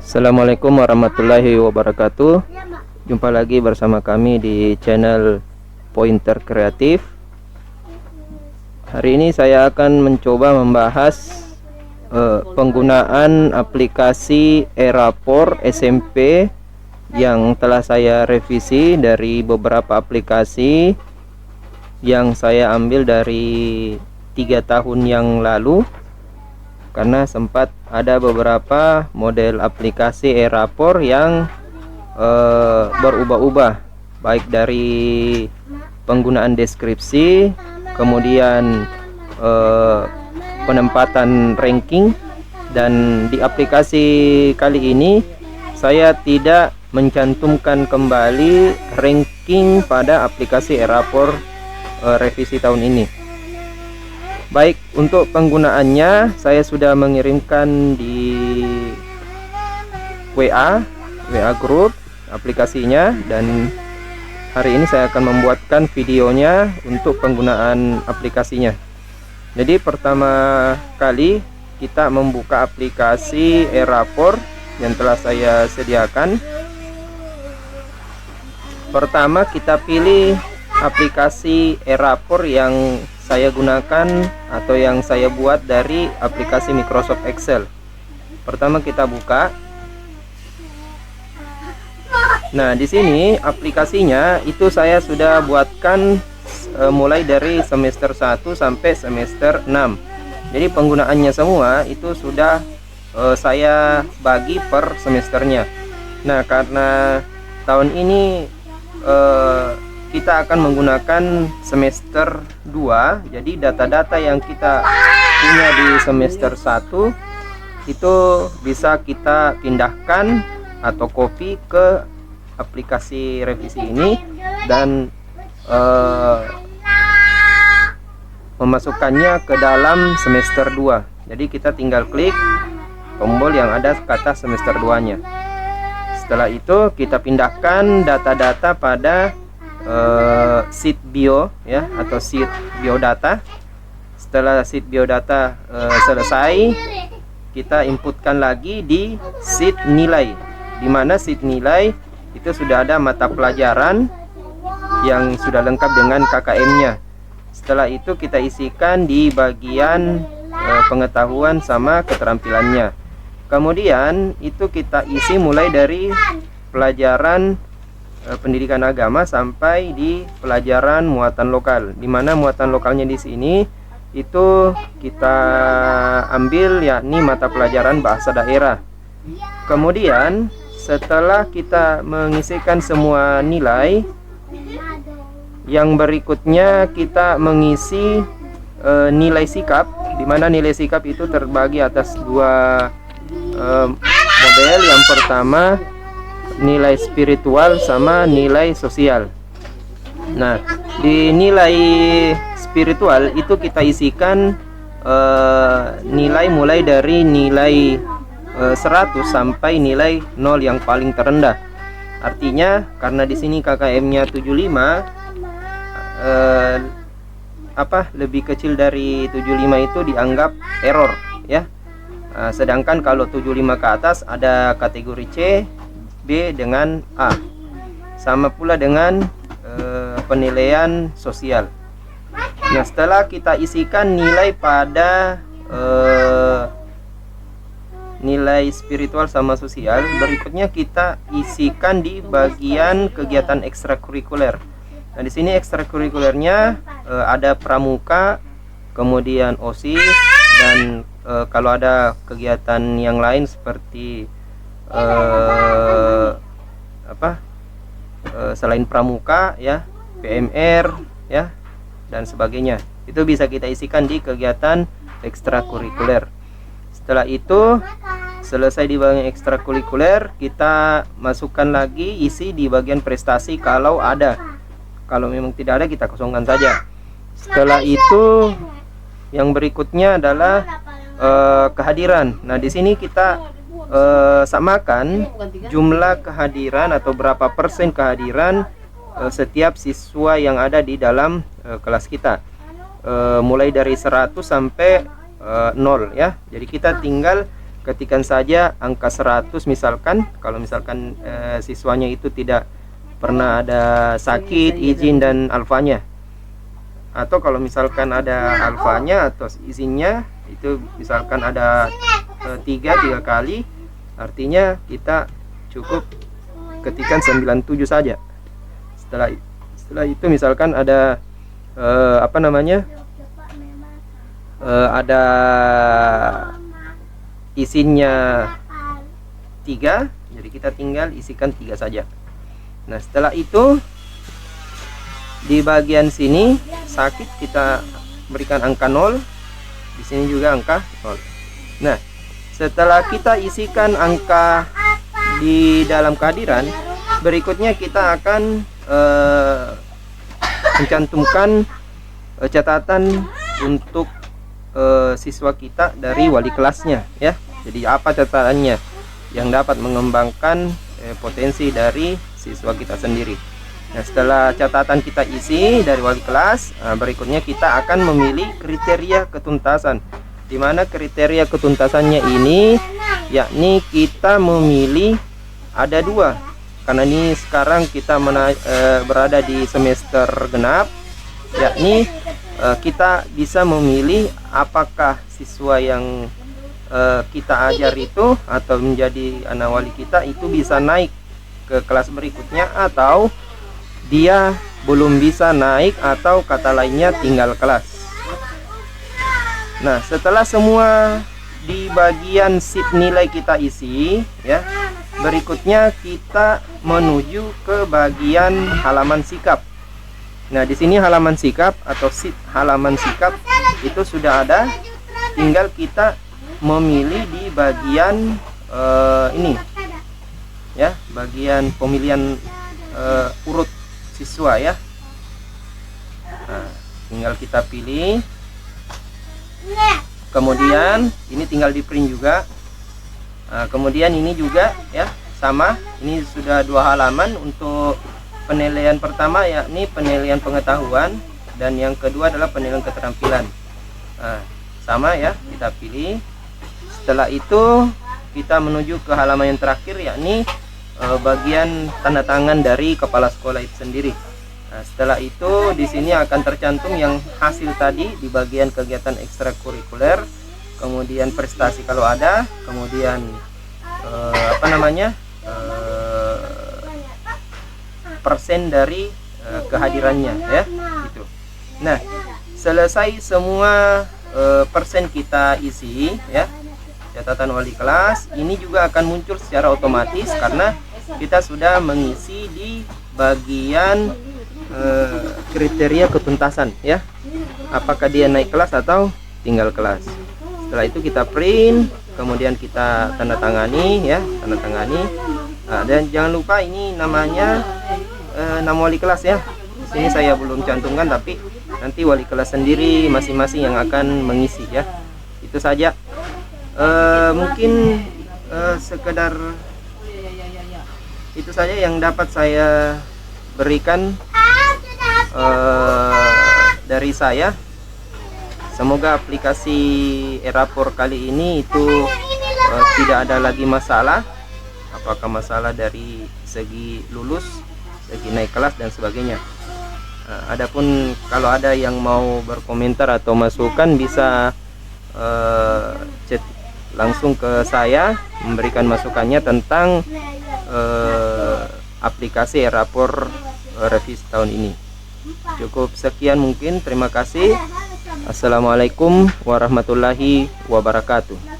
Assalamualaikum warahmatullahi wabarakatuh. Jumpa lagi bersama kami di channel Pointer Kreatif. Hari ini saya akan mencoba membahas penggunaan aplikasi Erapor SMP yang telah saya revisi dari beberapa aplikasi yang saya ambil dari 3 tahun yang lalu, karena sempat ada beberapa model aplikasi Erapor yang berubah-ubah, baik dari penggunaan deskripsi, kemudian penempatan ranking. Dan di aplikasi kali ini saya tidak mencantumkan kembali ranking pada aplikasi Erapor revisi tahun ini. Baik, untuk penggunaannya saya sudah mengirimkan di WA group aplikasinya, dan hari ini saya akan membuatkan videonya untuk penggunaan aplikasinya. Jadi pertama kali kita membuka aplikasi Erapor yang telah saya sediakan. Pertama kita pilih aplikasi Erapor yang saya gunakan atau yang saya buat dari aplikasi Microsoft Excel. Pertama kita buka. Nah, di sini aplikasinya itu saya sudah buatkan mulai dari semester 1 sampai semester 6. Jadi penggunaannya semua itu sudah saya bagi per semesternya. Nah, karena tahun ini kita akan menggunakan semester 2, jadi data-data yang kita punya di semester 1 itu bisa kita pindahkan atau copy ke aplikasi revisi ini dan memasukkannya ke dalam semester 2. Jadi kita tinggal klik tombol yang ada kata semester 2-nya. Setelah itu kita pindahkan data-data pada sheet bio ya, atau sheet biodata. Setelah sheet biodata selesai, kita inputkan lagi di sheet nilai, di mana sheet nilai itu sudah ada mata pelajaran yang sudah lengkap dengan KKM-nya. Setelah itu kita isikan di bagian pengetahuan sama keterampilannya. Kemudian itu kita isi mulai dari pelajaran pendidikan agama sampai di pelajaran muatan lokal, di mana muatan lokalnya di sini itu kita ambil yakni mata pelajaran bahasa daerah. Kemudian setelah kita mengisikan semua nilai, yang berikutnya kita mengisi nilai sikap, di mana nilai sikap itu terbagi atas dua model. Yang pertama nilai spiritual sama nilai sosial. Nah, di nilai spiritual itu kita isikan nilai mulai dari nilai 100 sampai nilai 0 yang paling terendah. Artinya karena di sini KKM-nya 75, lebih kecil dari 75 itu dianggap error ya. Sedangkan kalau 75 ke atas ada kategori C, B dengan A. Sama pula dengan penilaian sosial. Nah, setelah kita isikan nilai pada nilai spiritual sama sosial, berikutnya kita isikan di bagian kegiatan ekstrakurikuler. Nah, di sini ekstrakurikulernya ada pramuka, kemudian OSIS, dan kalau ada kegiatan yang lain seperti selain pramuka ya, PMR ya, dan sebagainya, itu bisa kita isikan di kegiatan ekstrakurikuler. Setelah itu selesai di bagian ekstrakurikuler, kita masukkan lagi isi di bagian prestasi kalau ada. Kalau memang tidak ada, kita kosongkan saja. Setelah itu yang berikutnya adalah kehadiran. Nah, di sini kita samakan jumlah kehadiran atau berapa persen kehadiran setiap siswa yang ada di dalam kelas kita, mulai dari 100 sampai 0 ya. Jadi kita tinggal ketikkan saja angka 100 misalkan. Kalau misalkan siswanya itu tidak pernah ada sakit, izin dan alfanya, atau kalau misalkan ada alfanya atau izinnya itu misalkan ada tiga kali, artinya kita cukup ketikkan 97 saja. Setelah itu misalkan ada ada izinnya 3, jadi kita tinggal isikan 3 saja. Nah, setelah itu di bagian sini sakit kita berikan angka 0, di sini juga angka 0. Nah, setelah kita isikan angka di dalam kehadiran, berikutnya kita akan mencantumkan catatan untuk siswa kita dari wali kelasnya ya. Jadi apa catatannya yang dapat mengembangkan potensi dari siswa kita sendiri. Nah, setelah catatan kita isi dari wali kelas, berikutnya kita akan memilih kriteria ketuntasan. Di mana kriteria ketuntasannya ini, yakni kita memilih ada 2. Karena ini sekarang kita berada di semester genap, yakni kita bisa memilih apakah siswa yang kita ajar itu atau menjadi anak wali kita itu bisa naik ke kelas berikutnya, atau dia belum bisa naik, atau kata lainnya tinggal kelas. Nah, setelah semua di bagian sheet nilai kita isi ya, berikutnya kita menuju ke bagian halaman sikap. Nah, di sini halaman sikap atau sheet halaman sikap itu sudah ada, tinggal kita memilih di bagian ini ya, bagian pemilihan urut siswa ya. Nah, tinggal kita pilih, kemudian ini tinggal di print juga. Nah, kemudian ini juga ya sama, ini sudah 2 halaman untuk penilaian pertama, yakni penilaian pengetahuan, dan yang kedua adalah penilaian keterampilan. Nah, sama ya, kita pilih. Setelah itu kita menuju ke halaman yang terakhir, yakni bagian tanda tangan dari kepala sekolah itu sendiri. Nah, setelah itu di sini akan tercantum yang hasil tadi di bagian kegiatan ekstrakurikuler, kemudian prestasi kalau ada, kemudian persen dari kehadirannya ya gitu. Nah, selesai semua persen kita isi ya, catatan wali kelas ini juga akan muncul secara otomatis karena kita sudah mengisi di bagian kriteria ketuntasan ya, apakah dia naik kelas atau tinggal kelas. Setelah itu kita print, kemudian kita tanda tangani ya, tanda tangani. Nah, dan jangan lupa ini namanya nama wali kelas ya. Di sini saya belum cantumkan, tapi nanti wali kelas sendiri masing-masing yang akan mengisi ya. Itu saja. Mungkin sekedar itu saja yang dapat saya berikan dari saya. Semoga aplikasi e-rapor kali ini itu tidak ada lagi masalah, apakah masalah dari segi lulus, segi naik kelas dan sebagainya. Adapun kalau ada yang mau berkomentar atau masukan, bisa chat langsung ke saya memberikan masukannya tentang aplikasi e-rapor revisi tahun ini. Cukup sekian mungkin, terima kasih. Assalamualaikum warahmatullahi wabarakatuh.